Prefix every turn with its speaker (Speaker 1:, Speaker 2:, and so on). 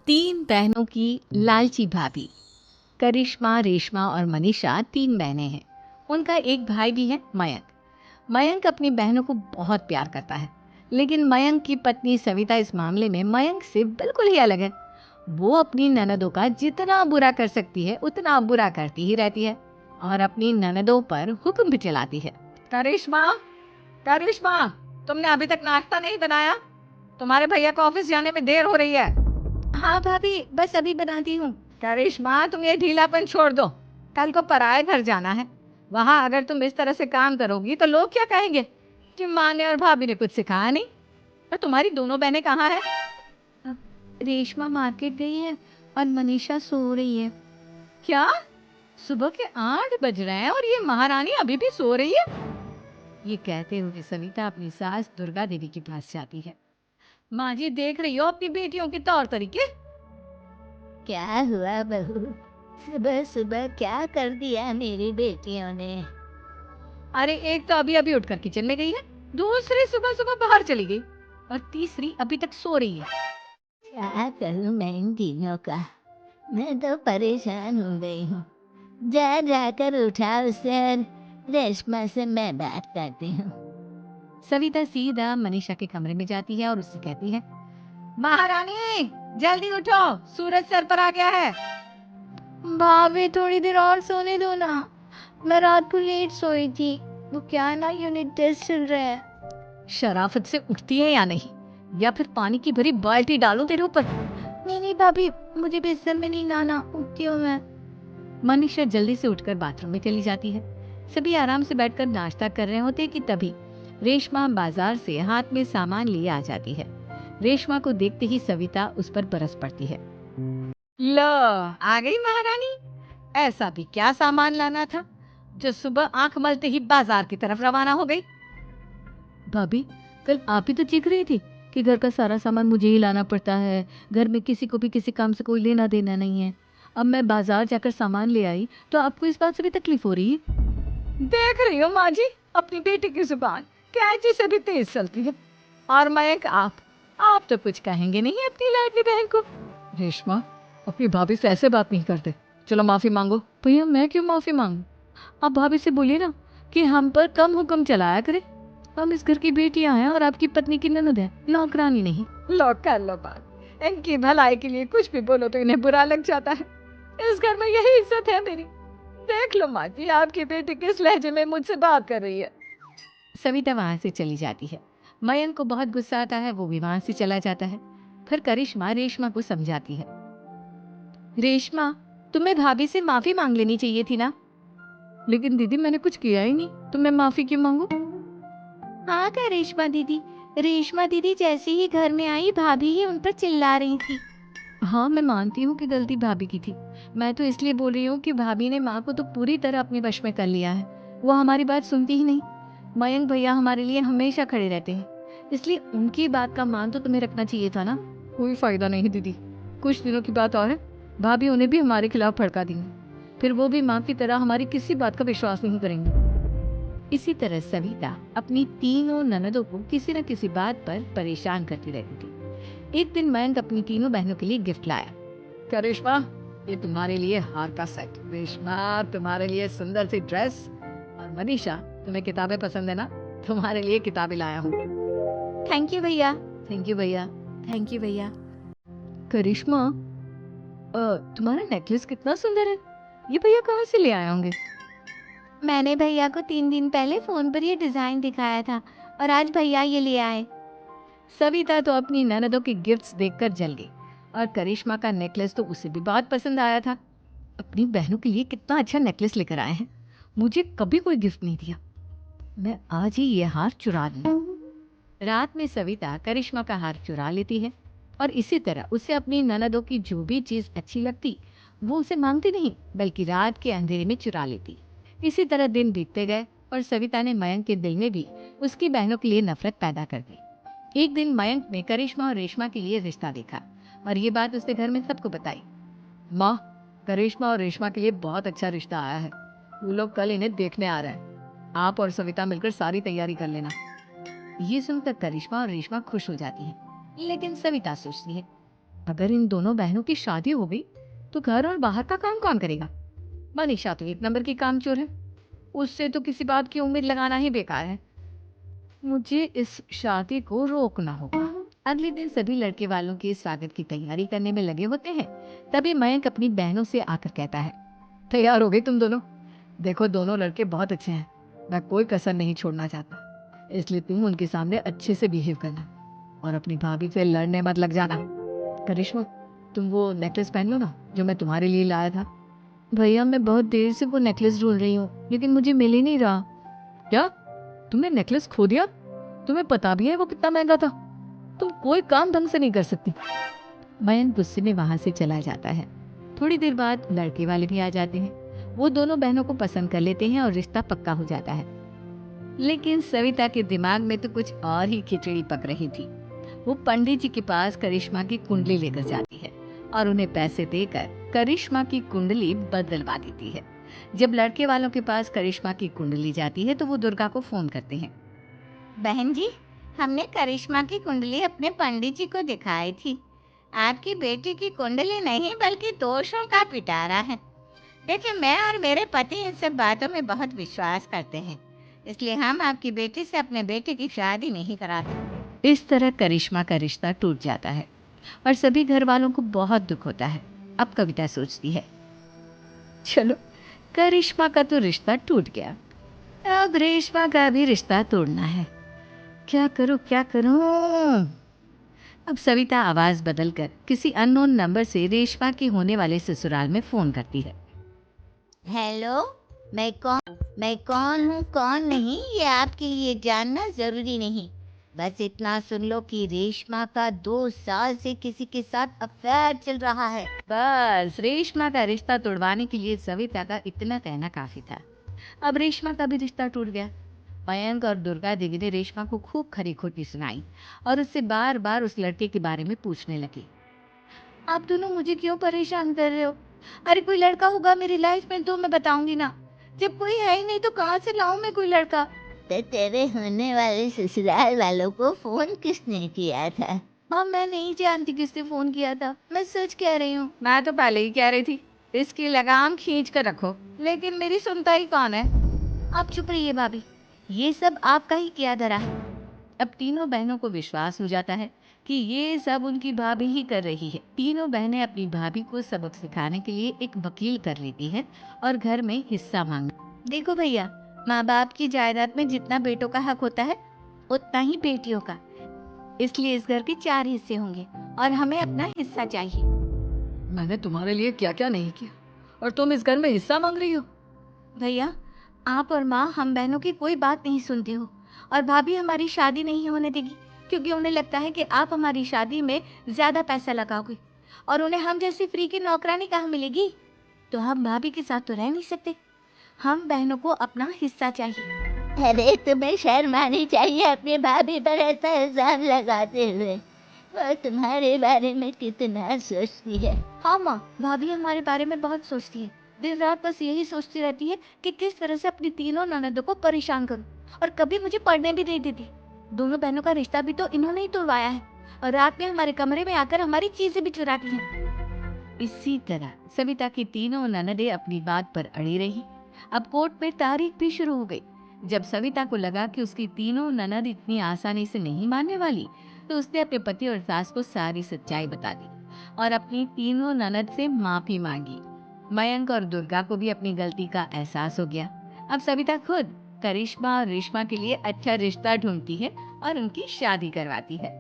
Speaker 1: तीन बहनों की लालची भाभी। करिश्मा, रेशमा और मनीषा तीन बहनें हैं। उनका एक भाई भी है, मयंक। मयंक अपनी बहनों को बहुत प्यार करता है, लेकिन मयंक की पत्नी सविता इस मामले में मयंक से बिल्कुल ही अलग है। वो अपनी ननदों का जितना बुरा कर सकती है उतना बुरा करती ही रहती है और अपनी ननदों पर हुक्म भी चलाती है। करिश्मा, करिश्मा, तुमने अभी तक नाश्ता नहीं बनाया? तुम्हारे भैया को ऑफिस जाने में देर हो रही है। हाँ भाभी, बस अभी बनाती हूँ। करिश्मा, तुम ये ढीलापन छोड़ दो। कल को पराए घर जाना है। वहाँ अगर तुम इस तरह से काम करोगी तो लोग क्या कहेंगे कि माँ ने और भाभी ने कुछ सिखाया नहीं। और तुम्हारी दोनों बहनें कहाँ हैं? रेशमा मार्केट गई है और मनीषा सो रही है। क्या? सुबह के 8 बज रहे हैं और ये महारानी अभी भी सो रही है? ये कहते हुए सविता अपनी सास दुर्गा देवी के पास जाती है। माँ जी, देख रही हो अपनी बेटियों के तौर तरीके?
Speaker 2: क्या हुआ बहू? सुबह सुबह क्या कर दिया मेरी बेटियों ने?
Speaker 1: अरे, एक तो अभी अभी उठकर किचन में गई है, दूसरी सुबह सुबह बाहर चली गई और तीसरी अभी तक सो रही है।
Speaker 2: क्या करूं मैं इन तीनों का? मैं तो परेशान हो गई हूँ। जा जाकर उठा उसे और रेशमा से मैं बात करती हूँ।
Speaker 1: सविता सीधा मनीषा के कमरे में जाती है और उससे कहती है, महारानी, जल्दी उठो, सूरज सर पर आ गया है। भाभी, थोड़ी देर और सोने दो ना। मैं रात को लेट सोई थी। वो क्या है ना, यूनिट टेस्ट चल रहा है। शराफत से उठती है या नहीं, या फिर पानी की भरी बाल्टी डालूं तेरे ऊपर? नहीं नहीं भाभी, मुझे बिस्तर में नहीं लाना, उठती हूँ मैं। मनीषा जल्दी से उठकर बाथरूम में चली जाती है। सभी आराम से बैठकर नाश्ता कर रहे होते कि तभी रेशमा बाजार से हाथ में सामान लिए आ जाती है। रेशमा को देखते ही सविता उस पर बरस पड़ती है। लो, आ गई महारानी। ऐसा भी क्या सामान लाना था जो सुबह आंख मलते ही बाजार की तरफ रवाना हो गई? भाभी, कल आप ही तो चीख रही थी कि घर का सारा सामान मुझे ही लाना पड़ता है, घर में किसी को भी किसी काम से कोई लेना देना नहीं है। अब मैं बाजार जाकर सामान ले आई तो आपको इस बात से भी तकलीफ हो रही है? देख रही हो माँ जी, अपनी बेटी की जुबान कैंची से भी तेज चलती है। और मयंक, आप तो कुछ कहेंगे नहीं अपनी लाडली बहन को। रेशमा, अपनी भाभी से ऐसे बात नहीं करते। चलो माफी मांगो। भैया, मैं क्यों माफी मांगू? आप भाभी से बोलिए ना कि हम पर कम हुक्म चलाया करे। हम इस घर की बेटियां हैं और आपकी पत्नी की ननद है, नौकरानी नहीं। लो, कर लो बात। इनकी भलाई के लिए कुछ भी बोलो तो इन्हें बुरा लग जाता है। इस घर में यही इज्जत है मेरी। देख लो माँ जी, आपकी बेटी किस लहजे में मुझसे बात कर रही है। सविता वहां से चली जाती है। मयंक को बहुत गुस्सा आता है, वो भी वहां से चला जाता है। फिर करिश्मा रेशमा को समझाती है, रेशमा, तुम्हें भाभी से माफी मांग लेनी चाहिए थी ना। लेकिन दीदी, मैंने कुछ किया ही नहीं, तो मैं माफी क्यों मांगू? हाँ क्या रेशमा दीदी जैसे ही घर में आई, भाभी ही उन पर चिल्ला रही थी। हाँ, मैं मानती हूँ कि गलती भाभी की थी। मैं तो इसलिए बोल रही हूँ कि भाभी ने माँ को तो पूरी तरह अपने वश में कर लिया है। वो हमारी बात सुनती ही नहीं। मयंक भैया हमारे लिए हमेशा खड़े रहते हैं, इसलिए उनकी बात का मान तो तुम्हें रखना चाहिए था ना। कोई फायदा नहीं दीदी, कुछ दिनों की बात और है, भाभी उन्हें भी हमारे खिलाफ भड़का देंगी। फिर वो भी माँ की तरह हमारी किसी बात का विश्वास नहीं करेंगे। इसी तरह सविता अपनी तीनों ननदों को किसी न किसी बात पर परेशान करती रहती थी। एक दिन मयंक अपनी तीनों बहनों के लिए गिफ्ट लाया। क्या रेशमा, ये तुम्हारे लिए हार का सेट। रेशमा, तुम्हारे लिए सुंदर सी ड्रेस। और मनीषा, तुम्हें किताबें पसंद है ना, तुम्हारे लिए किताबें लाया हूँ। थैंक यू भैया। थैंक यू भैया। थैंक यू भैया। करिश्मा, तुम्हारा नेकलेस कितना सुंदर है। ये भैया कहाँ से ले आए होंगे? मैंने भैया को 3 दिन पहले फोन पर ये डिजाइन दिखाया था और आज भैया ये ले आए। सविता तो अपनी ननदों के गिफ्ट्स देखकर जल गई और करिश्मा का नेकलेस तो उसे भी बहुत पसंद आया था। अपनी बहनों के लिए कितना अच्छा नेकलेस लेकर आए हैं, मुझे कभी कोई गिफ्ट नहीं दिया। मैं आज ही ये हार चुरा लूं। रात में सविता करिश्मा का हार चुरा लेती है और इसी तरह उसे अपनी ननदों की जो भी चीज अच्छी लगती वो उसे मांगती नहीं, बल्कि रात के अंधेरे में चुरा लेती। इसी तरह दिन बीतते गए और सविता ने मयंक के दिल में भी उसकी बहनों के लिए नफरत पैदा कर दी। एक दिन मयंक ने करिश्मा और रेशमा के लिए रिश्ता देखा और ये बात उसने घर में सबको बताई। माँ, करिश्मा और रेशमा के लिए बहुत अच्छा रिश्ता आया है। वो लोग कल इन्हें देखने आ रहे हैं। आप और सविता मिलकर सारी तैयारी कर लेना। ये सुनकर करिश्मा और रेशमा खुश हो जाती हैं, लेकिन सविता सोचती है, अगर इन दोनों बहनों की शादी हो गई तो घर और बाहर का काम कौन करेगा? मनीषा तो एक नंबर की कामचोर है, उससे तो किसी बात की उम्मीद लगाना ही बेकार है। मुझे इस शादी को रोकना होगा। अगले दिन सभी लड़के वालों के स्वागत की तैयारी करने में लगे होते हैं। तभी मयंक अपनी बहनों से आकर कहता है, तैयार हो गई तुम दोनों? देखो दोनों लड़के बहुत अच्छे हैं, मैं कोई कसर नहीं छोड़ना चाहता, इसलिए तुम उनके सामने अच्छे से बिहेव करना और अपनी भाभी से लड़ने मत लग जाना। करिश्मा, तुम वो नेकलेस पहन लो ना जो मैं तुम्हारे लिए लाया था। भैया मैं बहुत देर से वो नेकलेस ढूंढ रही हूँ लेकिन मुझे मिल ही नहीं रहा। क्या तुमने नेकलेस खो दिया? तुम्हें पता भी है वो कितना महंगा था? तुम कोई काम ढंग से नहीं कर सकती। मयंक गुस्से में वहां से चला जाता है। थोड़ी देर बाद लड़के वाले भी आ जाते हैं। वो दोनों बहनों को पसंद कर लेते हैं और रिश्ता पक्का हो जाता है। लेकिन सविता के दिमाग में तो कुछ और ही खिचड़ी पक रही थी। वो पंडित जी के पास करिश्मा की कुंडली लेकर जाती है और उन्हें पैसे देकर करिश्मा की कुंडली बदलवा देती है। जब लड़के वालों के पास करिश्मा की कुंडली जाती है तो वो दुर्गा को फोन करते हैं।
Speaker 2: बहन जी, हमने करिश्मा की कुंडली अपने पंडित जी को दिखाई थी। आपकी बेटी की कुंडली नहीं बल्कि दोषों का पिटारा है। देखिए, मैं और मेरे पति इन सब बातों में बहुत विश्वास करते हैं, इसलिए हम आपकी बेटी से अपने बेटे की शादी नहीं कराते।
Speaker 1: इस तरह करिश्मा का रिश्ता टूट जाता है और सभी घर वालों को बहुत दुख होता है। अब कविता सोचती है, चलो करिश्मा का तो रिश्ता टूट गया, अब रेशमा का भी रिश्ता तोड़ना है। क्या करूं क्या करूं? अब सविता आवाज बदलकर किसी अननोन नंबर से रेशमा के होने वाले ससुराल में फोन करती है।
Speaker 2: हेलो, मैं कौन हूँ कौन नहीं ये आपके लिए जानना जरूरी नहीं। बस इतना सुन लो कि रेशमा का 2 साल से किसी के साथ अफेयर चल रहा है।
Speaker 1: बस रेशमा का रिश्ता तोड़वाने के लिए सविता का इतना कहना काफी था। अब रेशमा का भी रिश्ता टूट गया। मयंक और दुर्गा देवी ने रेशमा को खूब खरी खोटी सुनाई और उससे बार बार उस लड़के के बारे में पूछने लगी। आप दोनों मुझे क्यों परेशान कर रहे हो? अरे कोई लड़का होगा मेरी लाइफ में तो मैं बताऊंगी ना, जब कोई है ही नहीं तो कहाँ से लाऊं मैं कोई लड़का?
Speaker 2: तो तेरे होने वाले ससुराल वालों को फोन किसने किया था?
Speaker 1: हाँ मैं नहीं जानती किसने फोन किया था, मैं सच कह रही हूँ। मैं तो पहले ही कह रही थी इसकी लगाम खींच कर रखो, लेकिन मेरी सुनता ही कौन है। आप चुप रहिए भाभी, ये सब आपका ही किया धरा है। अब तीनों बहनों को विश्वास हो जाता है कि ये सब उनकी भाभी ही कर रही है। तीनों बहनें अपनी भाभी को सबक सिखाने के लिए एक वकील कर लेती हैं और घर में हिस्सा मांग। देखो भैया, माँ बाप की जायदाद में जितना बेटों का हक होता है उतना ही बेटियों का, इसलिए इस घर के 4 हिस्से होंगे और हमें अपना हिस्सा चाहिए। मैंने तुम्हारे लिए क्या क्या नहीं किया और तुम इस घर में हिस्सा मांग रही हो? भैया, आप और माँ हम बहनों की कोई बात नहीं सुनते हो और भाभी हमारी शादी नहीं होने देगी क्योंकि उन्हें लगता है कि आप हमारी शादी में ज्यादा पैसा लगाओगे और उन्हें हम जैसी फ्री की नौकरानी कहाँ मिलेगी। तो हम भाभी के साथ तो रह नहीं सकते, हम बहनों को अपना हिस्सा चाहिए।
Speaker 2: अरे तुम्हें शर्म आनी चाहिए अपनी भाभी पर ऐसा इल्जाम लगाते हुए। वो तुम्हारे बारे में कितना सोचती है।
Speaker 1: हाँ माँ, भाभी हमारे बारे में बहुत सोचती है। दिन रात बस यही सोचती रहती है कि किस तरह से अपनी तीनों ननदों को परेशान करूं और कभी मुझे पढ़ने भी नहीं देती। दोनों बहनों का रिश्ता भी तो इन्होंने ही तोड़वाया है और रात में हमारे कमरे में आकर हमारी चीजें भी चुराती हैं। इसी तरह सविता की तीनों ननदें अपनी बात पर अड़ी रही। अब कोर्ट में तारीख भी शुरू हो गई। जब सविता को लगा कि उसकी तीनों ननद इतनी आसानी से नहीं मानने वाली, तो उसने अपने पति और सास को सारी सच्चाई बता दी और अपनी तीनों ननद से माफी मांगी। मयंक और दुर्गा को भी अपनी गलती का एहसास हो गया। अब सविता खुद करिश्मा और रेशमा के लिए अच्छा रिश्ता ढूंढती है और उनकी शादी करवाती है।